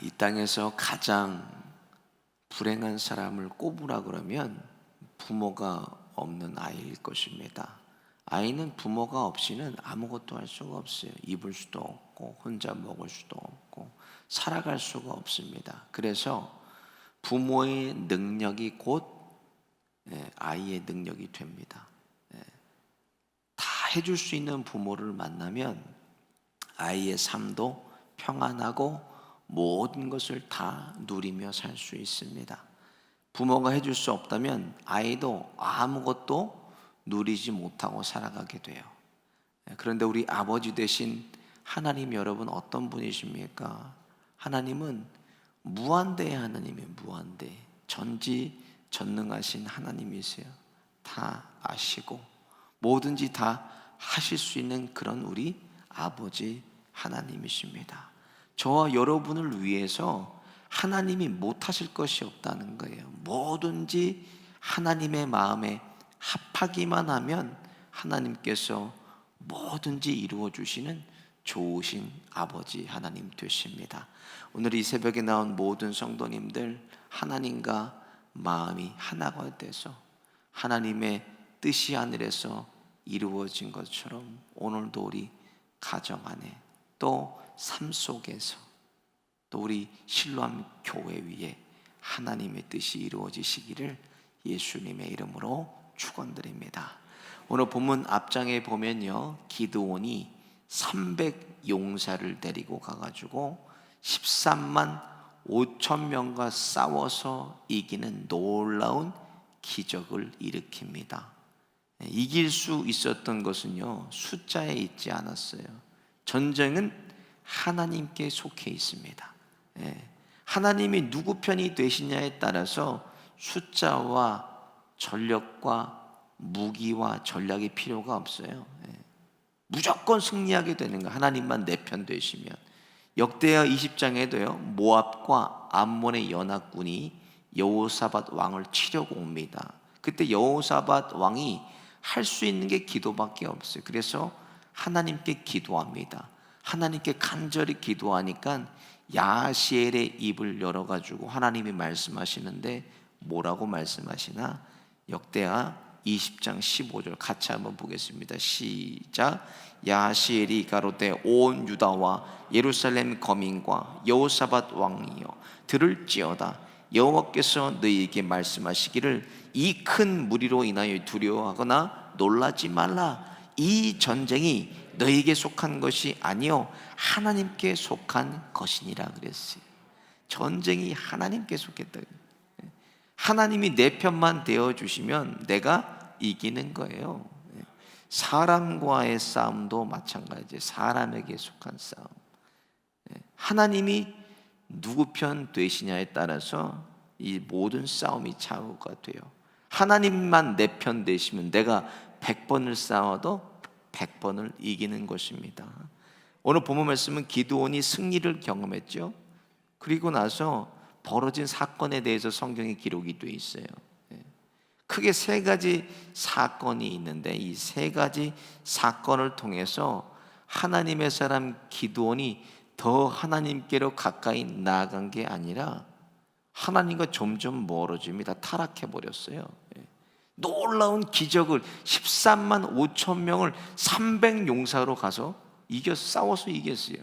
이 땅에서 가장 불행한 사람을 꼽으라 그러면 부모가 없는 아이일 것입니다. 아이는 부모가 없이는 아무것도 할 수가 없어요. 입을 수도 없고 혼자 먹을 수도 없고 살아갈 수가 없습니다. 그래서 부모의 능력이 곧 아이의 능력이 됩니다. 다 해줄 수 있는 부모를 만나면 아이의 삶도 평안하고 모든 것을 다 누리며 살 수 있습니다. 부모가 해줄 수 없다면 아이도 아무것도 누리지 못하고 살아가게 돼요. 그런데 우리 아버지 되신 하나님 여러분 어떤 분이십니까? 하나님은 무한대의 하나님이에요. 무한대, 전지전능하신 하나님이세요. 다 아시고 뭐든지 다 하실 수 있는 그런 우리 아버지 하나님이십니다. 저와 여러분을 위해서 하나님이 못하실 것이 없다는 거예요. 뭐든지 하나님의 마음에 합하기만 하면 하나님께서 뭐든지 이루어 주시는 좋으신 아버지 하나님 되십니다. 오늘 이 새벽에 나온 모든 성도님들, 하나님과 마음이 하나가 돼서 하나님의 뜻이 하늘에서 이루어진 것처럼 오늘도 우리 가정 안에 또 삶 속에서 또 우리 실로암 교회 위에 하나님의 뜻이 이루어지시기를 예수님의 이름으로 축원드립니다. 오늘 본문 앞장에 보면요, 기드온이 300용사를 데리고 가가지고 13만 5천 명과 싸워서 이기는 놀라운 기적을 일으킵니다. 이길 수 있었던 것은요, 숫자에 있지 않았어요. 전쟁은 하나님께 속해 있습니다. 하나님이 누구 편이 되시냐에 따라서 숫자와 전력과 무기와 전략이 필요가 없어요. 무조건 승리하게 되는 거, 하나님만 내 편 되시면. 역대하 20장에도요, 모압과 암몬의 연합군이 여호사밧 왕을 치려고 옵니다. 그때 여호사밧 왕이 할 수 있는 게 기도밖에 없어요. 그래서 하나님께 기도합니다. 하나님께 간절히 기도하니까 야시엘의 입을 열어가지고 하나님이 말씀하시는데 뭐라고 말씀하시나? 역대하 20장 15절 같이 한번 보겠습니다. 시작. 야시엘이 가로되 온 유다와 예루살렘 거민과 여호사밧 왕이여 들을지어다. 여호와께서 너희에게 말씀하시기를 이 큰 무리로 인하여 두려워하거나 놀라지 말라. 이 전쟁이 너희에게 속한 것이 아니요 하나님께 속한 것이니라 그랬어요. 전쟁이 하나님께 속했다. 하나님이 내 편만 되어주시면 내가 이기는 거예요. 사람과의 싸움도 마찬가지예요. 사람에게 속한 싸움. 하나님이 누구 편 되시냐에 따라서 이 모든 싸움이 좌우가 돼요. 하나님만 내 편 되시면 내가 100번을 싸워도 100번을 이기는 것입니다. 오늘 본문 말씀은 기드온이 승리를 경험했죠. 그리고 나서 벌어진 사건에 대해서 성경에 기록이 되어 있어요. 크게 세 가지 사건이 있는데 이 세 가지 사건을 통해서 하나님의 사람 기드온이 더 하나님께로 가까이 나아간 게 아니라 하나님과 점점 멀어집니다. 타락해 버렸어요. 놀라운 기적을 13만 5천 명을 300용사로 가서 싸워서 이겼어요.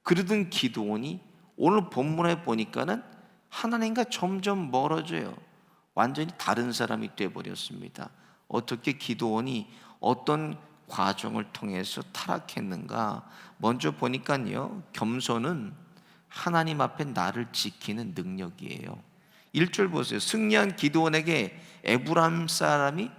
그러던 기드온이 오늘 본문에 보니까는 하나님과 점점 멀어져요. 완전히 다른 사람이 되어버렸습니다. 어떻게 기드온이 어떤 과정을 통해서 타락했는가? 먼저 보니까요, 겸손은 하나님 앞에 나를 지키는 능력이에요. 1절 보세요. 승리한 기드온에게 에브라임 사람이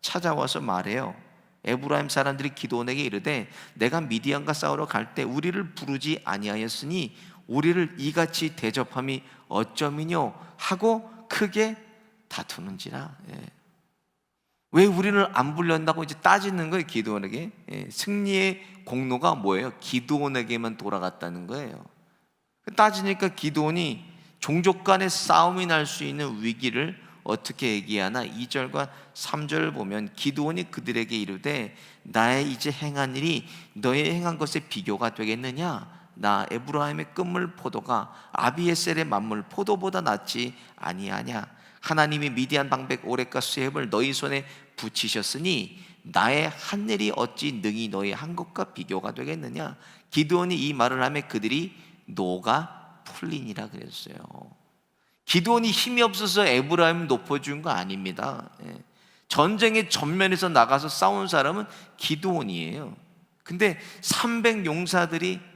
찾아와서 말해요. 에브라임 사람들이 기드온에게 이르되 내가 미디안과 싸우러 갈 때 우리를 부르지 아니하였으니 우리를 이같이 대접함이 어쩌미뇨 하고 크게 다투는지라. 왜 우리를 안 불렀다고 이제 따지는 거예요. 기드온에게. 승리의 공로가 뭐예요? 기드온에게만 돌아갔다는 거예요. 따지니까 기드온이 종족 간의 싸움이 날 수 있는 위기를 어떻게 얘기하나? 2절과 3절을 보면 기드온이 그들에게 이르되 나의 이제 행한 일이 너의 행한 것에 비교가 되겠느냐? 나 에브라임의 끝물 포도가 아비에셀의 만물 포도보다 낫지 아니하냐. 하나님이 미디안 방백 오렉과 수heb을 너희 손에 붙이셨으니 나의 한 일이 어찌 능히 너희 한 것과 비교가 되겠느냐. 기드온이 이 말을 하며 그들이 노가 풀리니라 그랬어요. 기드온이 힘이 없어서 에브라임을 높여준 거 아닙니다. 전쟁의 전면에서 나가서 싸운 사람은 기드온이에요. 근데 300용사들이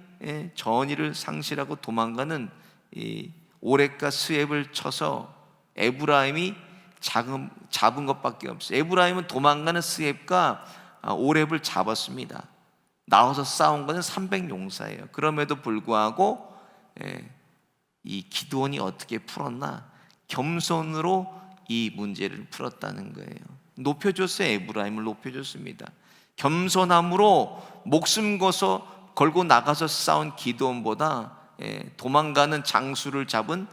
전의를 상실하고 도망가는 이 오렉과 스웹을 쳐서 에브라임이 잡은 것밖에 없어요. 에브라임은 도망가는 스웹과 오렙을 잡았습니다. 나와서 싸운 것은 300용사예요. 그럼에도 불구하고 이 기드온이 어떻게 풀었나? 겸손으로 이 문제를 풀었다는 거예요. 높여줬어요. 에브라임을 높여줬습니다. 겸손함으로 목숨 걸고 나가서 싸운 기드온보다 도망가는 장수를 잡은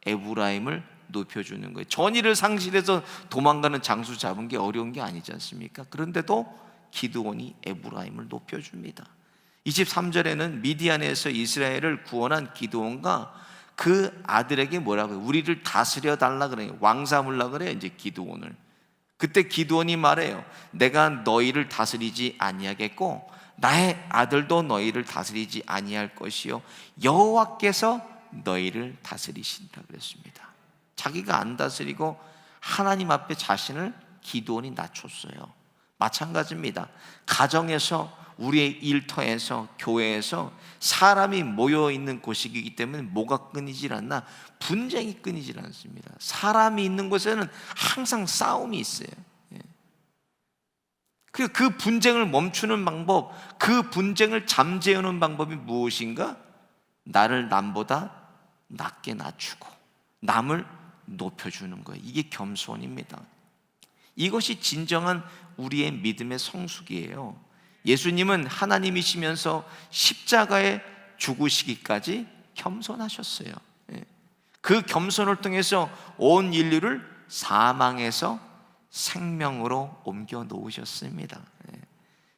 에브라임을 높여주는 거예요. 전의를 상실해서 도망가는 장수 잡은 게 어려운 게 아니지 않습니까? 그런데도 기드온이 에브라임을 높여줍니다. 23절에는 미디안에서 이스라엘을 구원한 기드온과 그 아들에게 뭐라고 해요? 우리를 다스려 달라 그래요. 왕 삼으려 그래요. 이제 기드온을. 그때 기드온이 말해요. 내가 너희를 다스리지 아니하겠고 나의 아들도 너희를 다스리지 아니할 것이요 여호와께서 너희를 다스리신다 그랬습니다. 자기가 안 다스리고 하나님 앞에 자신을 기드온이 낮췄어요. 마찬가지입니다. 가정에서, 우리의 일터에서, 교회에서 사람이 모여있는 곳이기 때문에 뭐가 끊이질 않나? 분쟁이 끊이질 않습니다. 사람이 있는 곳에는 항상 싸움이 있어요. 그 분쟁을 멈추는 방법, 그 분쟁을 잠재우는 방법이 무엇인가? 나를 남보다 낮게 낮추고 남을 높여주는 거예요. 이게 겸손입니다. 이것이 진정한 우리의 믿음의 성숙이에요. 예수님은 하나님이시면서 십자가에 죽으시기까지 겸손하셨어요. 그 겸손을 통해서 온 인류를 사망에서 생명으로 옮겨 놓으셨습니다.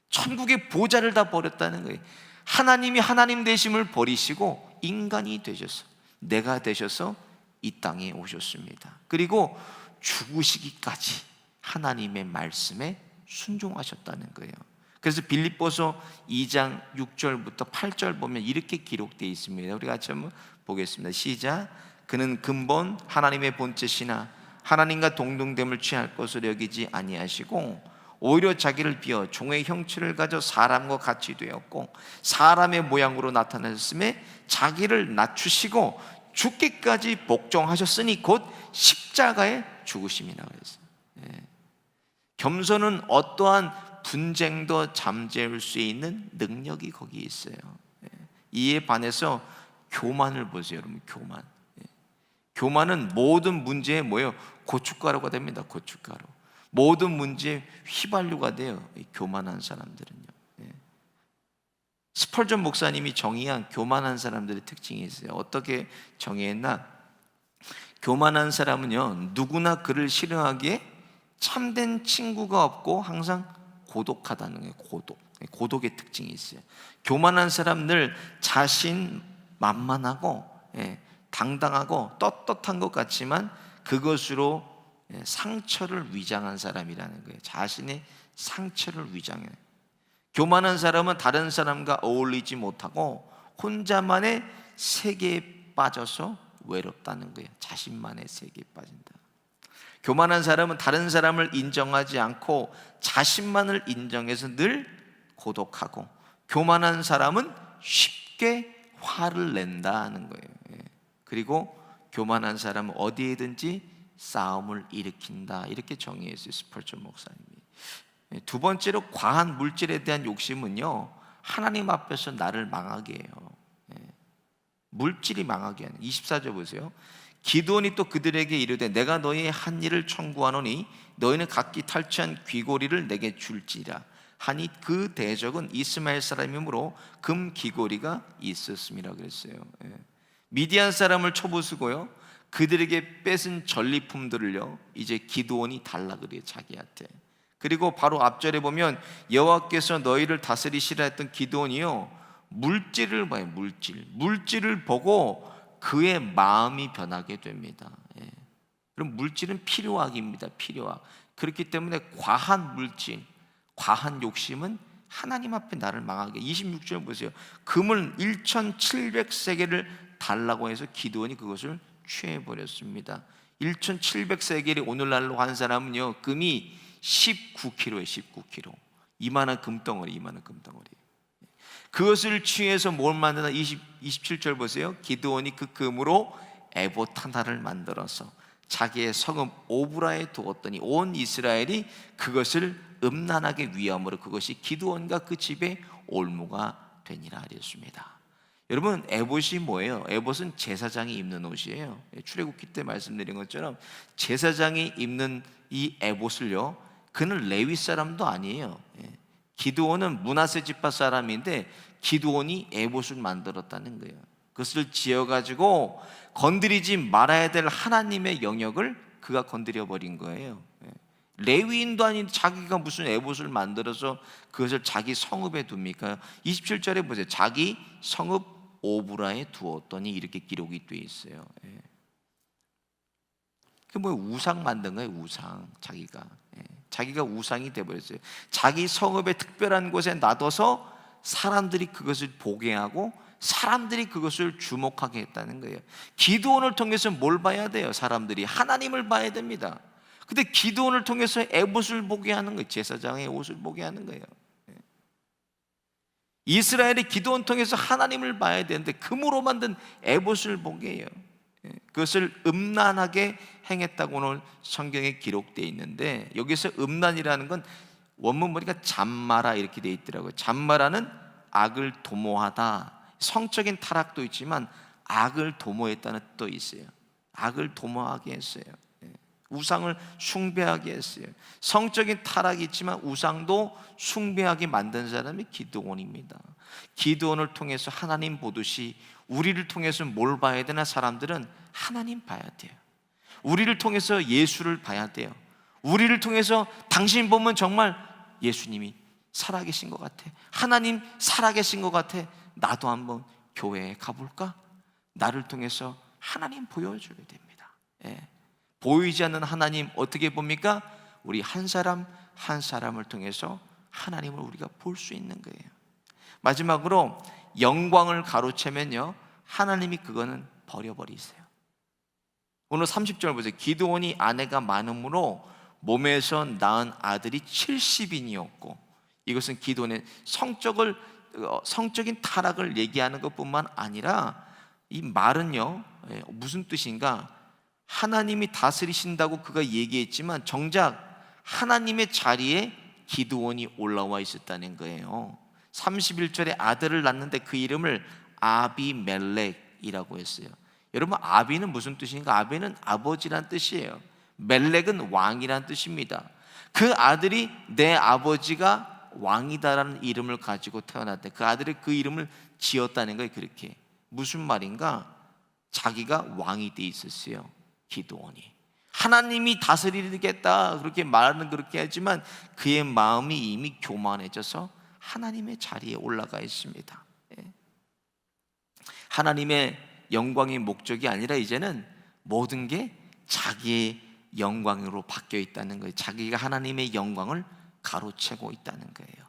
천국의 보좌를 다 버렸다는 거예요. 하나님이 하나님 되심을 버리시고 인간이 되셔서, 내가 되셔서 이 땅에 오셨습니다. 그리고 죽으시기까지 하나님의 말씀에 순종하셨다는 거예요. 그래서 빌립보서 2장 6절부터 8절 보면 이렇게 기록되어 있습니다. 우리 같이 한번 보겠습니다. 시작. 그는 근본 하나님의 본체시나 하나님과 동등됨을 취할 것으로 여기지 아니하시고 오히려 자기를 비어 종의 형체를 가져 사람과 같이 되었고 사람의 모양으로 나타나셨음에 자기를 낮추시고 죽기까지 복종하셨으니 곧 십자가에 죽으심이라고 했어요. 겸손은 어떠한 분쟁도 잠재울 수 있는 능력이 거기에 있어요. 이에 반해서 교만을 보세요, 여러분. 교만은 모든 문제에 뭐예요? 고춧가루가 됩니다. 고춧가루. 모든 문제에 휘발유가 돼요. 교만한 사람들은요. 스펄전 목사님이 정의한 교만한 사람들의 특징이 있어요. 어떻게 정의했나? 교만한 사람은요, 누구나 그를 싫어하기에 참된 친구가 없고 항상 고독하다는 거예요. 고독의 특징이 있어요. 교만한 사람들 자신만만하고 당당하고 떳떳한 것 같지만 그것으로 상처를 위장한 사람이라는 거예요. 자신의 상처를 위장해요. 교만한 사람은 다른 사람과 어울리지 못하고 혼자만의 세계에 빠져서 외롭다는 거예요. 자신만의 세계에 빠진다. 교만한 사람은 다른 사람을 인정하지 않고 자신만을 인정해서 늘 고독하고, 교만한 사람은 쉽게 화를 낸다는 거예요. 그리고 교만한 사람은 어디에든지 싸움을 일으킨다, 이렇게 정의했어요, 스펄전 목사님이. 두 번째로, 과한 물질에 대한 욕심은요, 하나님 앞에서 나를 망하게 해요. 물질이 망하게 하는. 24절 보세요. 기드온이 또 그들에게 이르되 내가 너희의 한 일을 청구하노니 너희는 각기 탈취한 귀고리를 내게 줄지라 하니 그 대적은 이스마엘 사람이므로 금 귀고리가 있었음이라 그랬어요. 미디안 사람을 쳐부수고요, 그들에게 뺏은 전리품들을요 이제 기드온이 달라 그래요, 자기한테. 그리고 바로 앞절에 보면 여호와께서 너희를 다스리시라 했던 기드온이요, 물질을 봐요. 물질을 보고 그의 마음이 변하게 됩니다. 예. 그럼 물질은 필요악입니다. 필요악. 그렇기 때문에 과한 물질, 과한 욕심은 하나님 앞에 나를 망하게. 26절 보세요. 금을 1700세겔을 달라고 해서 기드온이 그것을 취해버렸습니다. 1700세겔이 오늘날로 한 사람은요, 금이 19kg에 19kg. 이만한 금덩어리. 그것을 취해서 뭘 만드나? 27절 보세요. 기드온이 그 금으로 에봇 하나를 만들어서 자기의 성읍 오브라에 두었더니 온 이스라엘이 그것을 음란하게 위함으로 그것이 기드온과 그 집의 올무가 되니라 하였습니다. 여러분, 에봇이 뭐예요? 에봇은 제사장이 입는 옷이에요. 출애굽기 때 말씀드린 것처럼 제사장이 입는 이 에봇을요, 그는 레위 사람도 아니에요. 기드온은 므낫세 지파 사람인데 기드온이 에봇을 만들었다는 거예요. 그것을 지어가지고 건드리지 말아야 될 하나님의 영역을 그가 건드려 버린 거예요. 레위인도 아닌 자기가 무슨 에봇을 만들어서 그것을 자기 성읍에 둡니까? 27절에 보세요. 자기 성읍 오브라에 두었더니 이렇게 기록이 되어 있어요. 그 뭐 우상 만든 거예요. 우상. 자기가 우상이 되어버렸어요. 자기 성읍의 특별한 곳에 놔둬서 사람들이 그것을 보게 하고 사람들이 그것을 주목하게 했다는 거예요. 기드온을 통해서 뭘 봐야 돼요? 사람들이 하나님을 봐야 됩니다. 근데 기드온을 통해서 에봇을 보게 하는 거예요. 제사장의 옷을 보게 하는 거예요. 이스라엘이 기드온 통해서 하나님을 봐야 되는데 금으로 만든 에봇을 보게 해요. 그것을 음란하게 행했다고 오늘 성경에 기록되어 있는데, 여기서 음란이라는 건 원문 보니까 잠마라 이렇게 되어 있더라고요. 잠마라는 악을 도모하다. 성적인 타락도 있지만 악을 도모했다는 뜻도 있어요. 악을 도모하게 했어요. 우상을 숭배하게 했어요. 성적인 타락이 있지만 우상도 숭배하게 만든 사람이 기드온입니다. 기드온을 통해서 하나님 보듯이 우리를 통해서 뭘 봐야 되나? 사람들은 하나님 봐야 돼요. 우리를 통해서 예수를 봐야 돼요. 우리를 통해서 당신 보면 정말 예수님이 살아계신 것 같아. 하나님 살아계신 것 같아. 나도 한번 교회에 가볼까? 나를 통해서 하나님 보여줘야 됩니다. 보이지 않는 하나님 어떻게 봅니까? 우리 한 사람 한 사람을 통해서 하나님을 우리가 볼 수 있는 거예요. 마지막으로 영광을 가로채면요, 하나님이 그거는 버려버리세요. 오늘 30절 보세요. 기드온이 아내가 많음으로 몸에서 낳은 아들이 70인이었고, 이것은 기드온의 성적인 타락을 얘기하는 것뿐만 아니라 이 말은요, 무슨 뜻인가? 하나님이 다스리신다고 그가 얘기했지만 정작 하나님의 자리에 기드온이 올라와 있었다는 거예요. 31절에 아들을 낳는데 그 이름을 아비멜렉이라고 했어요. 여러분, 아비는 무슨 뜻인가? 아비는 아버지란 뜻이에요. 멜렉은 왕이란 뜻입니다. 그 아들이 내 아버지가 왕이다라는 이름을 가지고 태어났대. 그 아들이 그 이름을 지었다는 거예요. 그렇게. 무슨 말인가? 자기가 왕이 돼 있었어요. 기드온이. 하나님이 다스리겠다 그렇게 말은 그렇게 하지만 그의 마음이 이미 교만해져서 하나님의 자리에 올라가 있습니다. 하나님의 영광의 목적이 아니라 이제는 모든 게 자기의 영광으로 바뀌어 있다는 거예요. 자기가 하나님의 영광을 가로채고 있다는 거예요.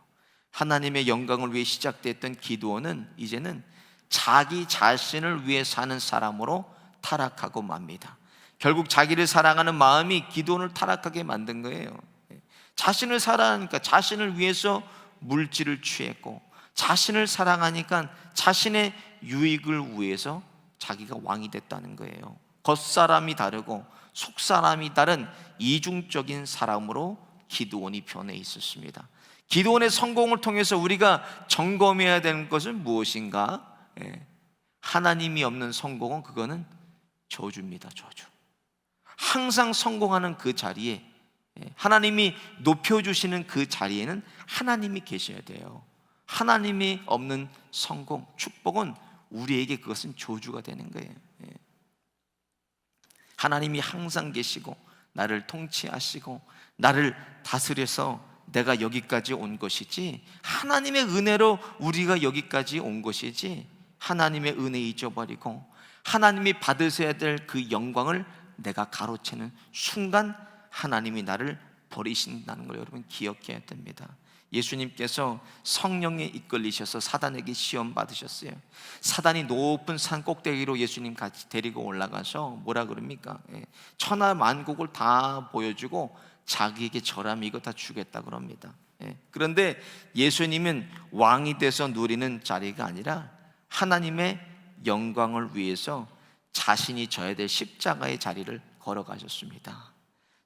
하나님의 영광을 위해 시작됐던 기드온은 이제는 자기 자신을 위해 사는 사람으로 타락하고 맙니다. 결국 자기를 사랑하는 마음이 기드온을 타락하게 만든 거예요. 자신을 사랑하니까 자신을 위해서 물질을 취했고, 자신을 사랑하니까 자신의 유익을 위해서 자기가 왕이 됐다는 거예요. 겉사람이 다르고 속사람이 다른 이중적인 사람으로 기드온이 변해 있었습니다. 기드온의 성공을 통해서 우리가 점검해야 되는 것은 무엇인가? 하나님이 없는 성공은 그거는 저주입니다. 저주. 항상 성공하는 그 자리에, 하나님이 높여주시는 그 자리에는 하나님이 계셔야 돼요. 하나님이 없는 성공, 축복은 우리에게 그것은 저주가 되는 거예요. 하나님이 항상 계시고 나를 통치하시고 나를 다스려서 내가 여기까지 온 것이지, 하나님의 은혜로 우리가 여기까지 온 것이지, 하나님의 은혜 잊어버리고 하나님이 받으셔야 될 그 영광을 내가 가로채는 순간 하나님이 나를 버리신다는 걸 여러분 기억해야 됩니다. 예수님께서 성령에 이끌리셔서 사단에게 시험 받으셨어요. 사단이 높은 산 꼭대기로 예수님 같이 데리고 올라가서 뭐라 그럽니까? 천하 만국을 다 보여주고 자기에게 절하면 이거 다 주겠다 그럽니다. 그런데 예수님은 왕이 돼서 누리는 자리가 아니라 하나님의 영광을 위해서 자신이 져야 될 십자가의 자리를 걸어가셨습니다.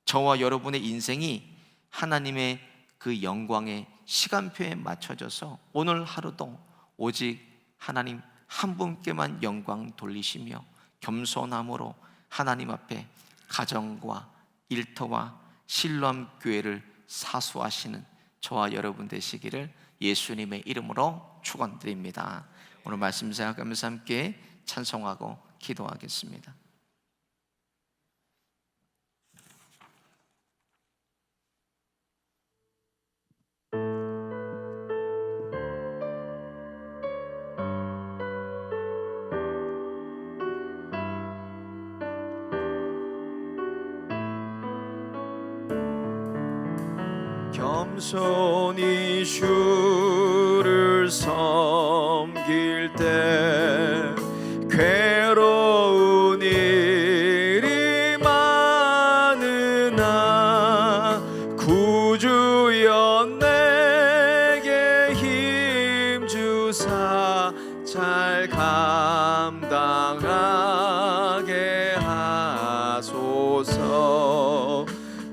저와 여러분의 인생이 하나님의 그 영광의 시간표에 맞춰져서 오늘 하루도 오직 하나님 한 분께만 영광 돌리시며 겸손함으로 하나님 앞에 가정과 일터와 실로암 교회를 사수하시는 저와 여러분 되시기를 예수님의 이름으로 축원드립니다. 오늘 말씀 생각하면서 함께 찬송하고 기도하겠습니다. 겸손히 주를 섬길 때 괴로운 일이 많으나 구주여 내게 힘주사 잘 감당하게 하소서.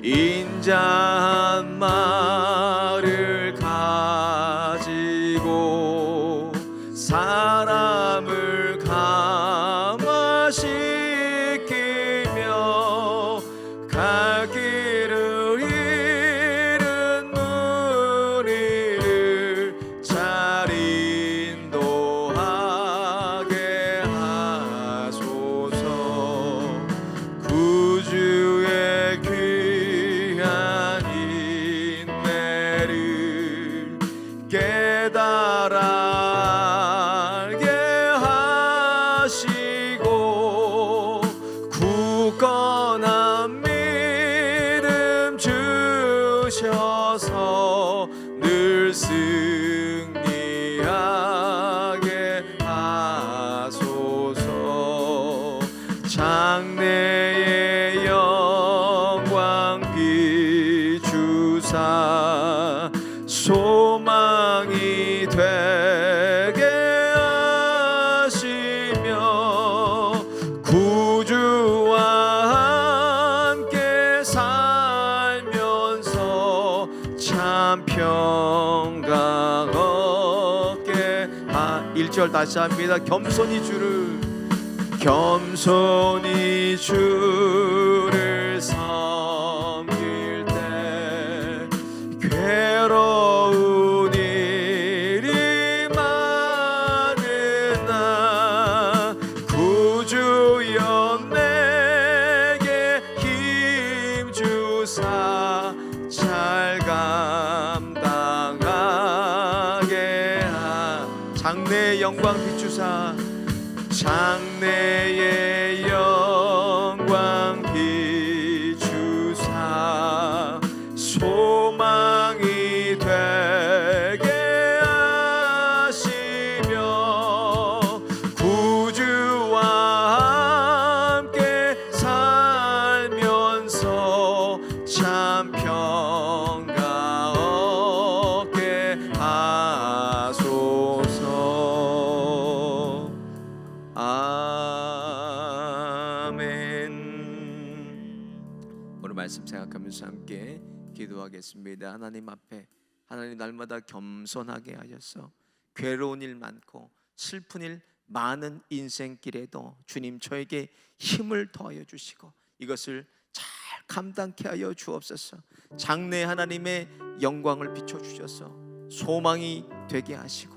인자한 말을 가지고 사람을 감화시키며 갈 길을 잃은 무리를 잘 인도하게 하소서. 구주의 귀한 인내를 깨달아 알게 하시고 굳건한 믿음 주셔서 늘 승리하게 하소서. 장래의 영광 비추사 소망이 되게 하시며 구주와 함께 살면서 참 평강 얻게 1절 다시 합니다. 겸손히 주를 섬길 때 괴로운 일이 많으나 구주여 내게 힘주사 잘 감당하게 장래의 영광 비추사 장래의 영광 비추사 소망이 되게 하시며 구주와 함께 살면서 참 평강 얻게 하소서. 아멘. 오늘 말씀 생각하면서 함께 기도하겠습니다. 하나님 앞에 하나님 날마다 겸손하게 하셔서 괴로운 일 많고 슬픈 일 많은 인생길에도 주님 저에게 힘을 더하여 주시고 이것을 잘 감당케 하여 주옵소서. 장래 하나님의 영광을 비춰주셔서 소망이 되게 하시고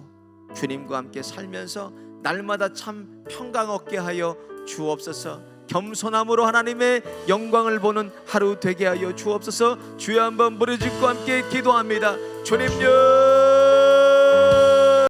주님과 함께 살면서 날마다 참 평강 얻게 하여 주옵소서. 겸손함으로 하나님의 영광을 보는 하루 되게 하여 주옵소서. 주여 한번 무릎 짓고 함께 기도합니다. 주님요